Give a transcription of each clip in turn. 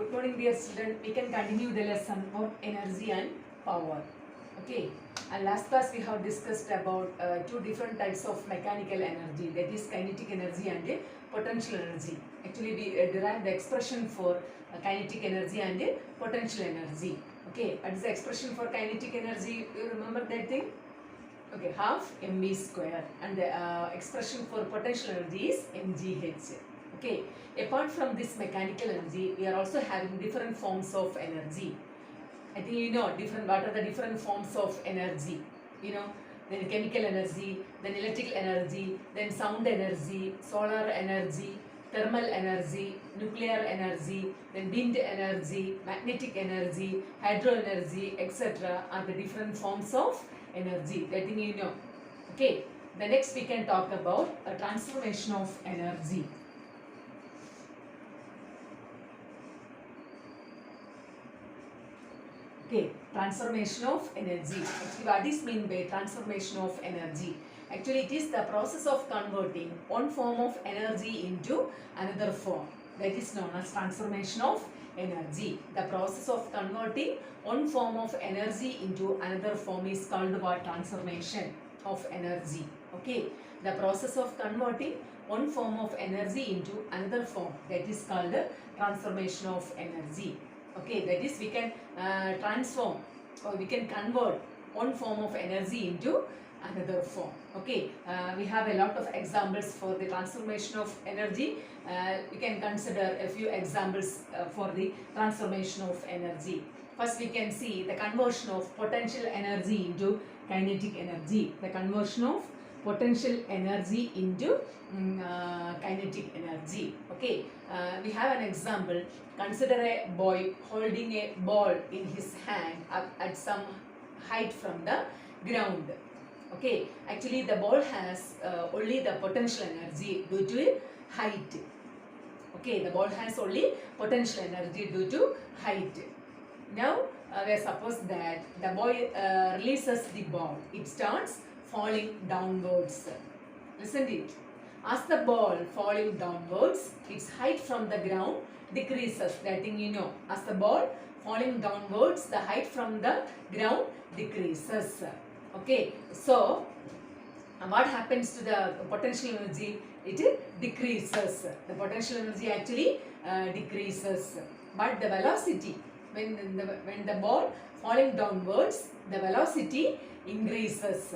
Good morning, dear student. We can continue the lesson on energy and power. Okay. And last class we have discussed about two different types of mechanical energy, that is kinetic energy and potential energy. Actually, we derived the expression for kinetic energy and potential energy. Okay. What is the expression for kinetic energy? You remember that thing? Okay, half mv square, and the expression for potential energy is mgh. Okay, apart from this mechanical energy, we are also having different forms of energy. I think you know what are the different forms of energy. You know, then chemical energy, then electrical energy, then sound energy, solar energy, thermal energy, nuclear energy, then wind energy, magnetic energy, hydro energy, etc. are the different forms of energy. That thing you know. Okay. The next we can talk about a transformation of energy. Okay, transformation of energy. Actually, what is meant by transformation of energy? Actually, it is the process of converting one form of energy into another form. That is known as transformation of energy. The process of converting one form of energy into another form is called what? Transformation of energy. Okay, the process of converting one form of energy into another form, that is called transformation of energy. Okay, that is we can transform or we can convert one form of energy into another form. Okay, we have a lot of examples for the transformation of energy. We can consider a few examples for the transformation of energy. First, we can see the conversion of potential energy into kinetic energy. The conversion of potential energy into kinetic energy. Okay, we have an example. Consider a boy holding a ball in his hand up at some height from the ground. Okay, actually the ball has only the potential energy due to height. Okay, the ball has only potential energy due to height. Now we suppose that the boy releases the ball. It starts falling downwards. Listen to it. As the ball falling downwards, its height from the ground decreases. That thing you know. As the ball falling downwards, the height from the ground decreases. Okay. So, what happens to the potential energy? It decreases. The potential energy actually decreases. But the velocity, when the ball falling downwards, the velocity increases.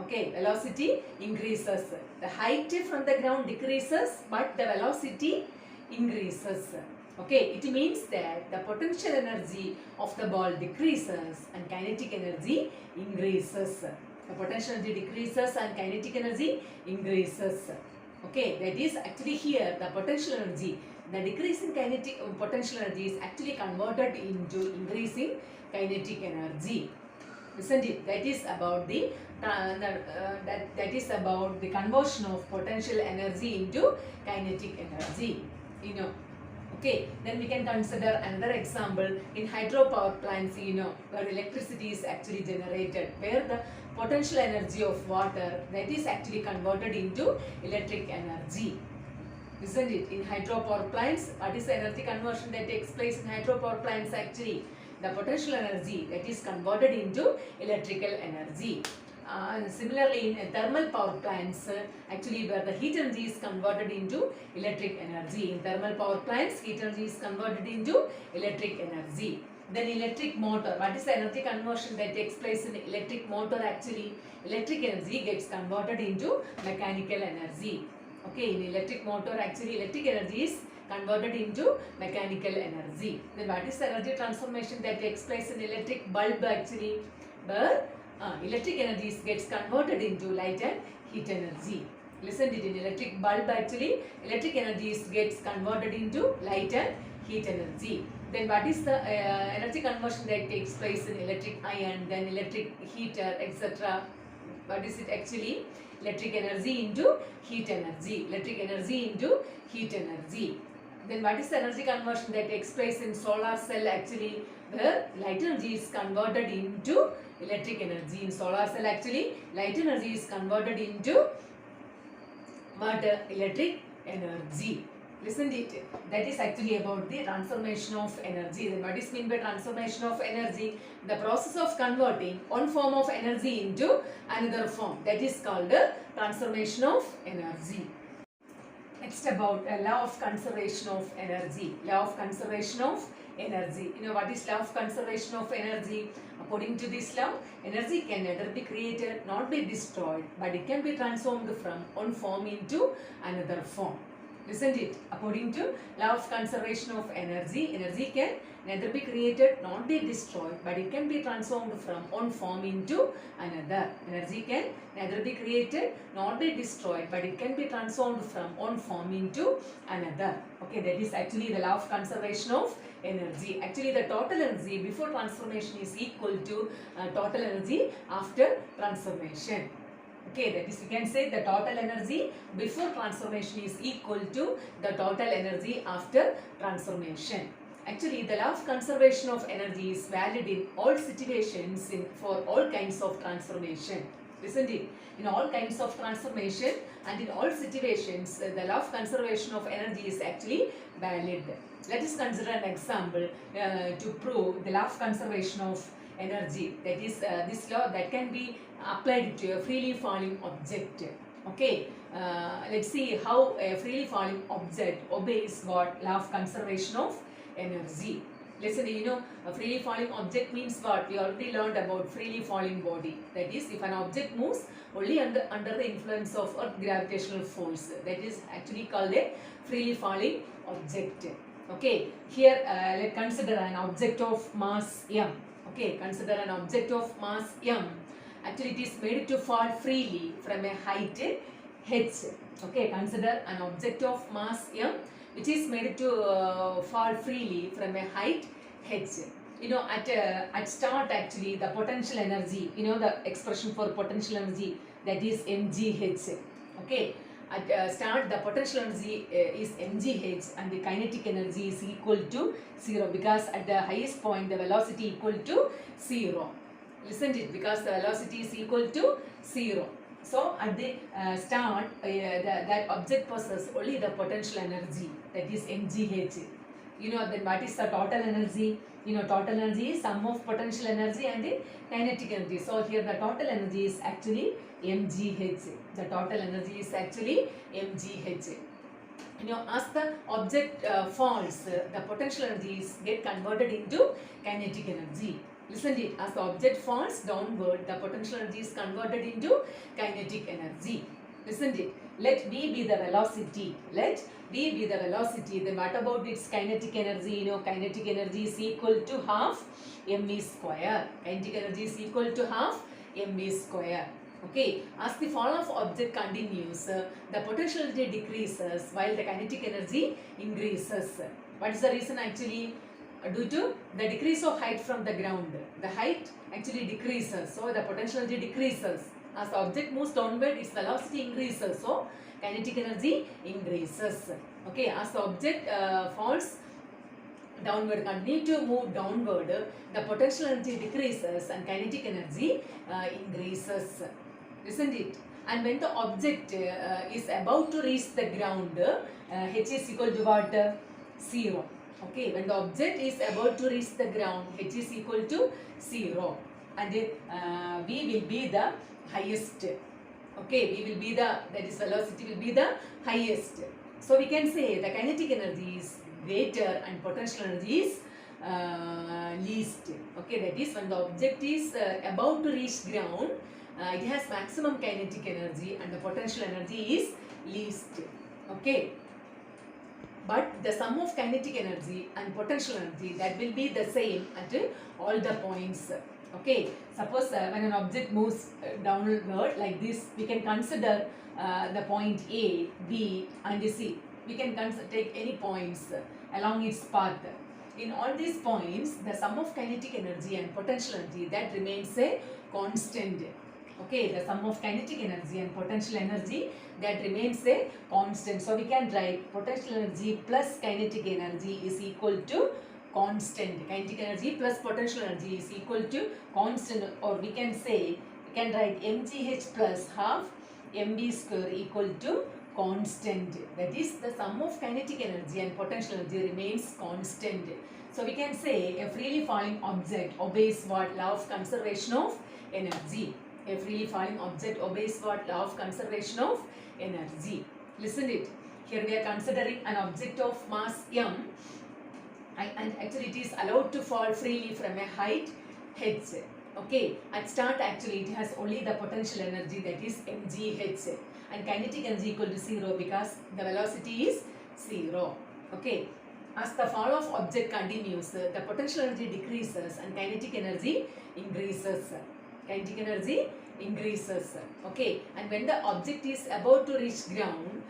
Okay, velocity increases. The height from the ground decreases, but the velocity increases. Okay, it means that the potential energy of the ball decreases and kinetic energy increases. The potential energy decreases and kinetic energy increases. Okay, that is actually here the potential energy. The decrease in kinetic potential energy is actually converted into increasing kinetic energy. Isn't it? That is about the that is about the conversion of potential energy into kinetic energy. You know. Okay, then we can consider another example in hydropower plants, you know, where electricity is actually generated, where the potential energy of water that is actually converted into electric energy. Isn't it? In hydropower plants, what is the energy conversion that takes place in hydropower plants actually? The potential energy that is converted into electrical energy. Similarly, in thermal power plants, actually where the heat energy is converted into electric energy. In thermal power plants, heat energy is converted into electric energy. Then electric motor. What is the energy conversion that takes place in electric motor actually? Electric energy gets converted into mechanical energy. Okay, in electric motor actually electric energy is converted into mechanical energy. Then what is the energy transformation that takes place in electric bulb actually? Where electric energy gets converted into light and heat energy. Listen to it, in electric bulb actually electric energy gets converted into light and heat energy. Then what is the energy conversion that takes place in electric iron, then electric heater, etc. What is it actually? Electric energy into heat energy. Electric energy into heat energy. Then what is the energy conversion that takes place in solar cell actually? Where light energy is converted into electric energy. In solar cell actually light energy is converted into what? Electric energy. Isn't it? That is actually about the transformation of energy. Then what is meant by transformation of energy? The process of converting one form of energy into another form. That is called the transformation of energy. Next about a law of conservation of energy. Law of conservation of energy. You know what is law of conservation of energy? According to this law, energy can neither be created nor be destroyed, but it can be transformed from one form into another form. Isn't it? According to law of conservation of energy, energy can neither be created nor be destroyed, but it can be transformed from one form into another. Energy can neither be created nor be destroyed, but it can be transformed from one form into another. Okay, that is actually the law of conservation of energy. Actually, the total energy before transformation is equal to total energy after transformation. Okay, that is, we can say the total energy before transformation is equal to the total energy after transformation. Actually, the law of conservation of energy is valid in all situations for all kinds of transformation. Isn't it? In all kinds of transformation and in all situations, the law of conservation of energy is actually valid. Let us consider an example to prove the law of conservation of energy. That is, this law that can be applied to a freely falling object. Okay, let's see how a freely falling object obeys what law of conservation of energy. Listen, you know, a freely falling object means what? We already learned about freely falling body. That is, if an object moves only under the influence of Earth gravitational force, that is actually called a freely falling object. Okay, here let's consider an object of mass m. Okay, consider an object of mass m. Actually, it is made to fall freely from a height h. Okay, consider an object of mass m which is made to fall freely from a height h. You know, at start actually the potential energy, you know the expression for potential energy, that is mgh. Okay, at start the potential energy is mgh and the kinetic energy is equal to 0, because at the highest point the velocity equal to 0. Isn't it? Because the velocity is equal to 0. So at the start, that object possesses only the potential energy, that is mgh. You know, then what is the total energy? You know, total energy is sum of potential energy and the kinetic energy. So here the total energy is actually mgh. The total energy is actually mgh. You know, as the object falls, the potential energies get converted into kinetic energy. Listen to it. As the object falls downward, the potential energy is converted into kinetic energy. Listen to it. Let V be the velocity. Let V be the velocity. Then what about its kinetic energy? You know, kinetic energy is equal to half mv square. Kinetic energy is equal to half mv square. Okay, as the fall of object continues, the potential energy decreases while the kinetic energy increases. What is the reason actually? Due to the decrease of height from the ground, the height actually decreases, so the potential energy decreases. As the object moves downward, its velocity increases, so kinetic energy increases. Okay, as the object falls downward, continue to move downward, the potential energy decreases and kinetic energy increases. Isn't it? And when the object is about to reach the ground, h is equal to what? 0. Okay, when the object is about to reach the ground, h is equal to 0 and v will be the highest. Okay, v will be the, that is velocity will be the highest. So we can say the kinetic energy is greater and potential energy is least. Okay, that is when the object is about to reach ground, it has maximum kinetic energy and the potential energy is least. Okay. But the sum of kinetic energy and potential energy, that will be the same at all the points. Okay, suppose when an object moves downward like this, we can consider the point A, B and C. We can take any points along its path. In all these points, the sum of kinetic energy and potential energy, that remains a constant. Okay, the sum of kinetic energy and potential energy, that remains a constant. So we can write potential energy plus kinetic energy is equal to constant. Kinetic energy plus potential energy is equal to constant, or we can say, we can write mgh plus half mv square equal to constant. That is, the sum of kinetic energy and potential energy remains constant. So we can say a freely falling object obeys what? Law of conservation of energy. A freely falling object obeys what? Law of conservation of energy. Listen it. Here we are considering an object of mass m, and actually it is allowed to fall freely from a height h. Okay, at start actually it has only the potential energy, that is mgh, and kinetic energy equal to 0 because the velocity is 0. Okay, as the fall of object continues, the potential energy decreases and kinetic energy increases. Kinetic energy increases. Okay, and when the object is about to reach ground,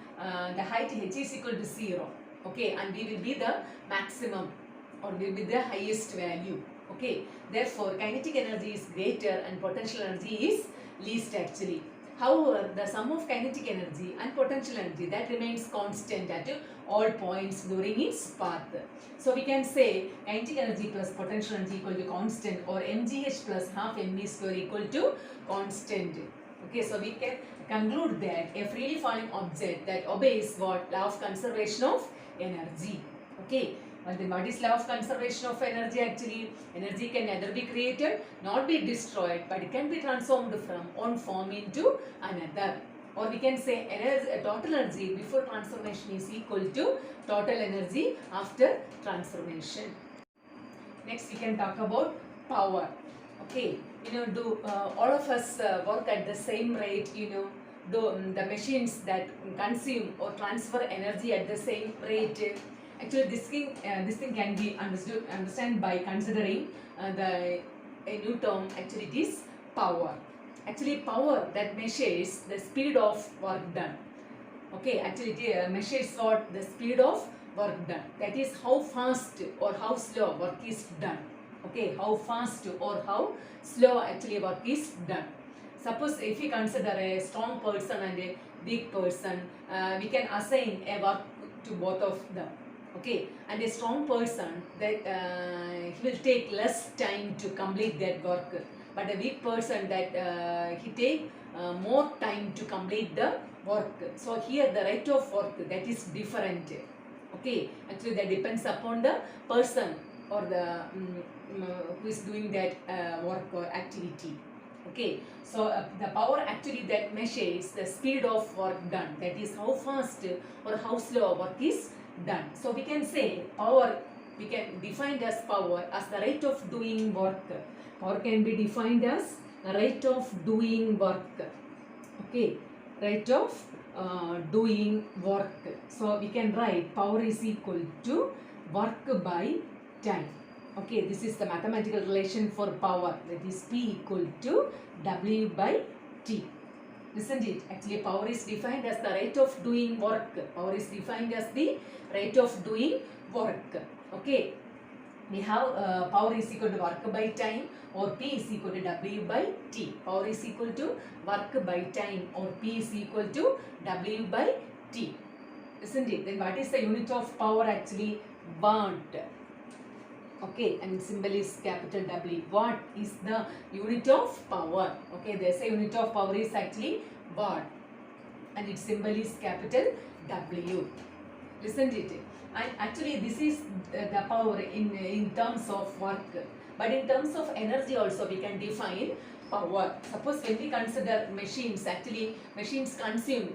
the height h is equal to 0. Okay, and we will be the maximum or will be the highest value. Okay, therefore kinetic energy is greater and potential energy is least actually. However, the sum of kinetic energy and potential energy that remains constant at all points during its path. So we can say kinetic energy plus potential energy equal to constant, or mgh plus half mv square equal to constant. Okay, so we can conclude that a freely falling object that obeys what? Law of conservation of energy. Okay, well then what is law of conservation of energy? Actually, energy can neither be created nor be destroyed, but it can be transformed from one form into another. Or we can say total energy before transformation is equal to total energy after transformation. Next we can talk about power. Okay, do all of us work at the same rate? The machines that consume or transfer energy at the same rate. Actually, this thing can be understand by considering the a new term. Actually, it is power. Actually, power that measures the speed of work done. Okay, actually it measures what? The speed of work done. That is how fast or how slow work is done. Okay, how fast or how slow actually work is done. Suppose if we consider a strong person and a weak person, we can assign a work to both of them. Okay, and a strong person that he will take less time to complete that work, but a weak person that he take more time to complete the work. So here the rate of work that is different. Okay, actually that depends upon the person or the who is doing that work or activity. Okay, so the power actually that measures the speed of work done, that is how fast or how slow work is done. So we can say power, we can define as power as the rate of doing work. Power can be defined as rate of doing work. Okay, rate of doing work. So we can write power is equal to work by time. Okay, this is the mathematical relation for power, that is P equal to W by T. Isn't it? Actually, power is defined as the rate of doing work. Power is defined as the rate of doing work. Okay, we have power is equal to work by time, or P is equal to W by T. Power is equal to work by time, or P is equal to W by T. Isn't it? Then what is the unit of power actually? Watt. Okay, and symbol is capital W. Watt is the unit of power. Okay, there's a unit of power is actually watt, and its symbol is capital W. Isn't it? And actually this is the power in terms of work, but in terms of energy also we can define power. Suppose when we consider machines, actually machines consume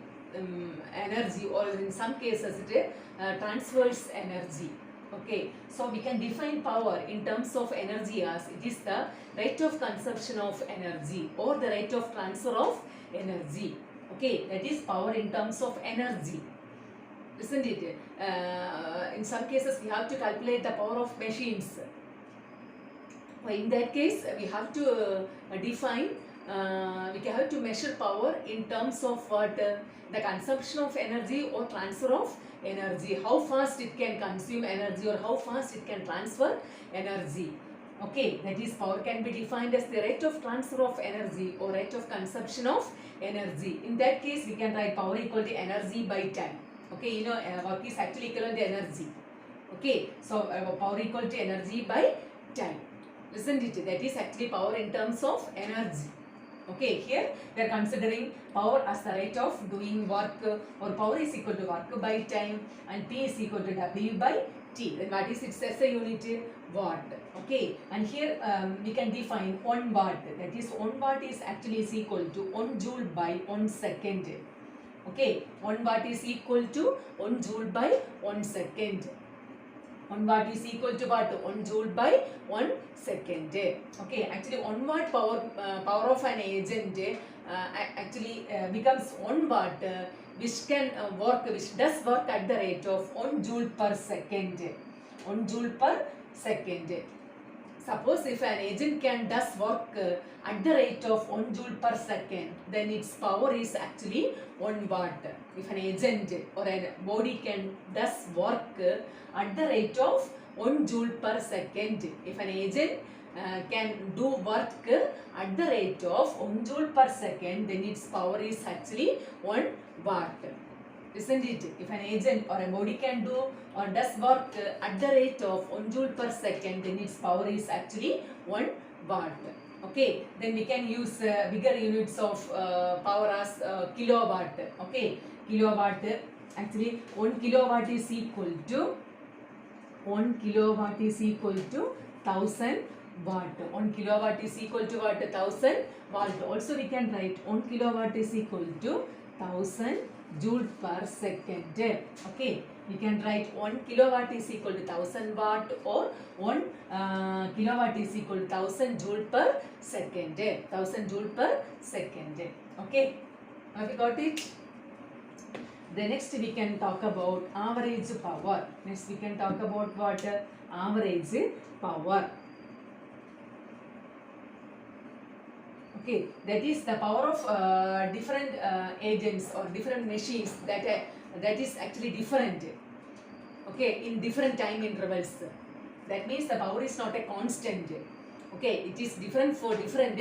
energy, or in some cases it transfers energy. Okay, so we can define power in terms of energy as it is the rate of consumption of energy or the rate of transfer of energy. Okay, that is power in terms of energy. Isn't it? In some cases we have to calculate the power of machines. In that case we have to define, we have to measure power in terms of what? The consumption of energy or transfer of energy. How fast it can consume energy or how fast it can transfer energy. Okay, that is power can be defined as the rate of transfer of energy or rate of consumption of energy. In that case we can write power equal to energy by time. Okay, work is actually equal to energy. Okay, so power equal to energy by time. Isn't it? That is actually power in terms of energy. Okay, here we are considering power as the rate of doing work, or power is equal to work by time, and P is equal to W by T. Then what is its SI unit? Watt. Okay, and here we can define 1 watt. That is 1 watt is actually is equal to 1 joule by 1 second. Okay, 1 watt is equal to 1 joule by 1 second. 1 watt is equal to what? 1 joule by 1 second. Okay, actually 1 watt power of an agent actually becomes 1 watt, which can which does work at the rate of 1 joule per second. 1 joule per second. Suppose if an agent can does work at the rate of 1 joule per second, then its power is actually 1 watt. If an agent or a body can does work at the rate of 1 joule per second, if an agent can do work at the rate of 1 joule per second, then its power is actually 1 watt. Isn't it? If an agent or a body can do or does work at the rate of 1 joule per second, then its power is actually 1 watt. Okay, then we can use bigger units of power as kilowatt. Okay, kilowatt, actually 1 kilowatt is equal to 1000 watt. 1 kilowatt is equal to what? 1000 watt. Also we can write 1 kilowatt is equal to 1000 joule per second. Okay, we can write 1 kilowatt is equal to 1000 watt, or 1 kilowatt is equal to 1000 joule per second. 1000 joule per second. Okay, have you got it? The next we can talk about average power. Next we can talk about what? Average power. Okay, that is the power of different agents or different machines that is actually different. Okay, in different time intervals. That means the power is not a constant. Okay, it is different for different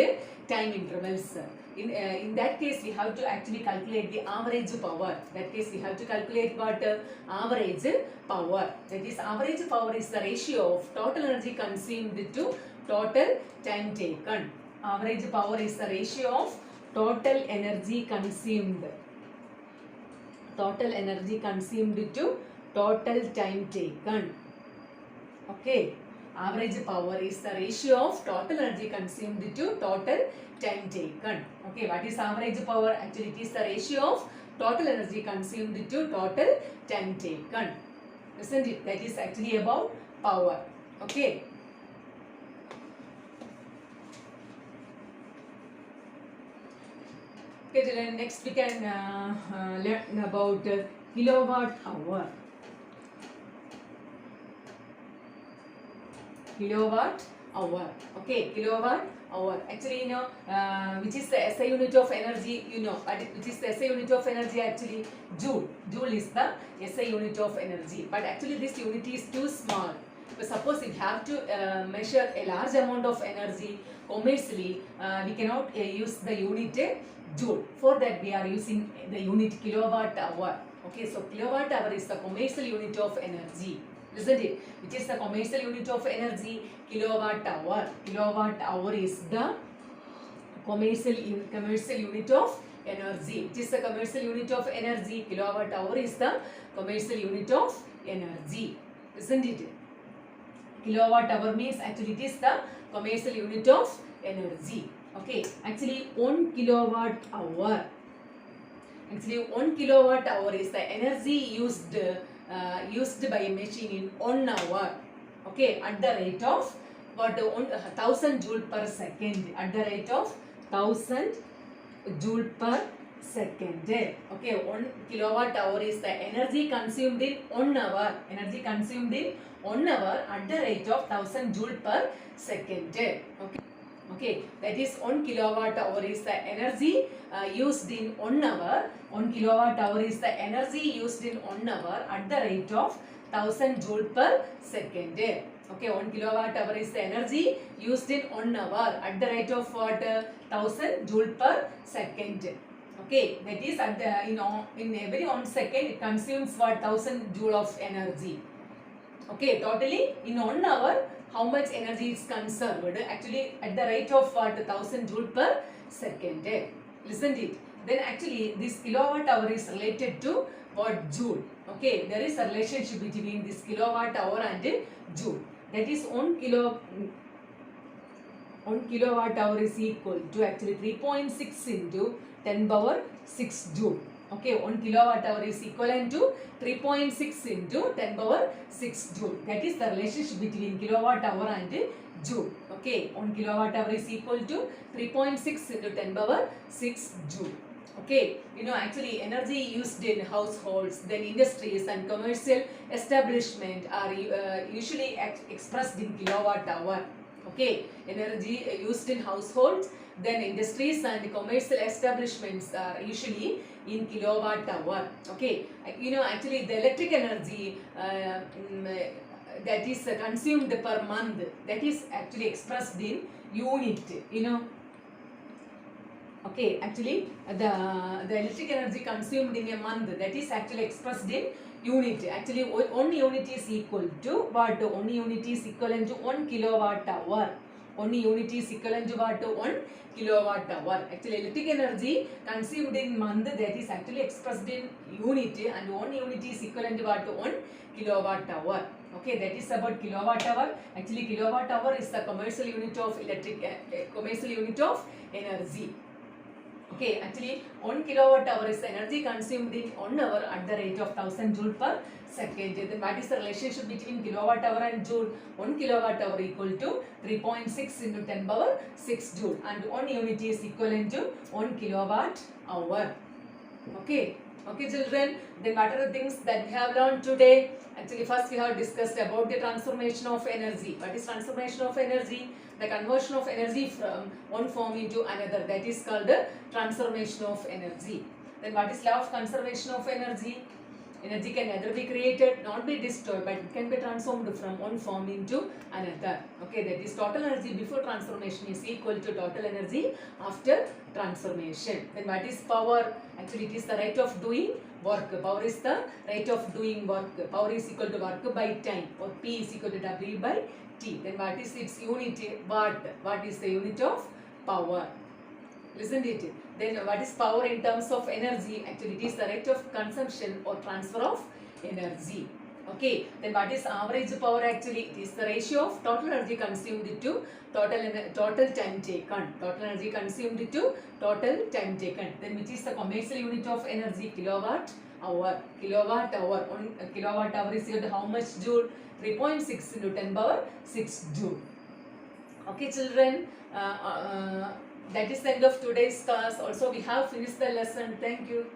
time intervals. In that case, we have to actually calculate the average power. That case, we have to calculate what? Average power. That is, average power is the ratio of total energy consumed to total time taken. Average power is the ratio of total energy consumed. Total energy consumed to total time taken. Okay. Average power is the ratio of total energy consumed to total time taken. Okay, what is average power? Actually, it is the ratio of total energy consumed to total time taken. Isn't it? That is actually about power. Okay. Okay, then next we can learn about kilowatt hour. Kilowatt hour. Okay, kilowatt hour. Actually, you know, which is the SI unit of energy, you know, which is the SI unit of energy actually? Joule. Joule is the SI unit of energy. But actually this unit is too small. But suppose if you have to measure a large amount of energy commercially, we cannot use the unit joule. For that we are using the unit kilowatt hour. Okay, so kilowatt hour is the commercial unit of energy. Isn't it? Which is the commercial unit of energy? Kilowatt hour. Kilowatt hour is the commercial unit of energy. Which is the commercial unit of energy? Kilowatt hour is the commercial unit of energy. Isn't it? Kilowatt hour means actually it is the commercial unit of energy. Okay, actually 1 kilowatt hour. Actually 1 kilowatt hour is the energy used by a machine in 1 hour. Okay, at the rate of what? 1000 joule per second. At the rate of 1000 joule per second. Okay, 1 kilowatt hour is the energy consumed in 1 hour. Energy consumed in 1 hour at the rate of 1000 joule per second. Okay. Okay, that is 1 kilowatt hour is the energy used in 1 hour. 1 kilowatt hour is the energy used in 1 hour at the rate of 1000 joule per second. Okay, 1 kilowatt hour is the energy used in 1 hour at the rate of what? 1000 joule per second. Okay, that is at the, in every 1 second it consumes what? 1000 joule of energy. Okay, totally in 1 hour, how much energy is conserved? Actually, at the rate of what, 1000 joule per second. Listen it. Then actually, this kilowatt hour is related to what, joule. Okay, there is a relationship between this kilowatt hour and joule. That is 1 kilowatt hour is equal to actually 3.6 into 10 power 6 joule. Okay, 1 kilowatt hour is equivalent to 3.6 into 10 power 6 joule. That is the relationship between kilowatt hour and joule. Okay, 1 kilowatt hour is equal to 3.6 into 10 power 6 joule. Okay, actually energy used in households, then industries and commercial establishment are usually expressed in kilowatt hour. Okay, energy used in households, then industries and commercial establishments are usually in kilowatt hour. Okay, actually the electric energy that is consumed per month, that is actually expressed in unit. Okay, actually the electric energy consumed in a month, that is actually expressed in unit. Actually 1 unit is equal to what? 1 unit is equivalent to 1 kilowatt hour. 1 unit is equivalent to what? 1 kilowatt hour. Actually electric energy consumed in month, that is actually expressed in unit, and 1 unit is equivalent to what? 1 kilowatt hour. Okay, that is about kilowatt hour. Actually kilowatt hour is the commercial unit of commercial unit of energy. Okay, actually 1 kilowatt hour is the energy consumed in 1 hour at the rate of 1000 joule per second. Then what is the relationship between kilowatt hour and joule? 1 kilowatt hour equal to 3.6 into 10 power 6 joule, and 1 unit is equivalent to 1 kilowatt hour. Okay. Okay, children. Then what are the things that we have learned today? Actually, first we have discussed about the transformation of energy. What is transformation of energy? The conversion of energy from one form into another. That is called the transformation of energy. Then what is law of conservation of energy? Energy can neither be created nor be destroyed, but it can be transformed from one form into another. Okay, that is total energy before transformation is equal to total energy after transformation. Then what is power? Actually, it is the rate of doing work. Power is the rate of doing work. Power is equal to work by time, or P is equal to W by T. Then what is its unit? Watt. What is the unit of power? Listen to it. Then what is power in terms of energy? Actually, it is the rate of consumption or transfer of energy. Okay. Then what is average power? Actually, it is the ratio of total energy consumed to total time taken. Total energy consumed to total time taken. Then which is the commercial unit of energy? Kilowatt hour. Kilowatt hour. 1 kilowatt hour is equal to how much joule? 3.6 into 10 power 6 joule. Okay, children. That is the end of today's class. Also, we have finished the lesson. Thank you.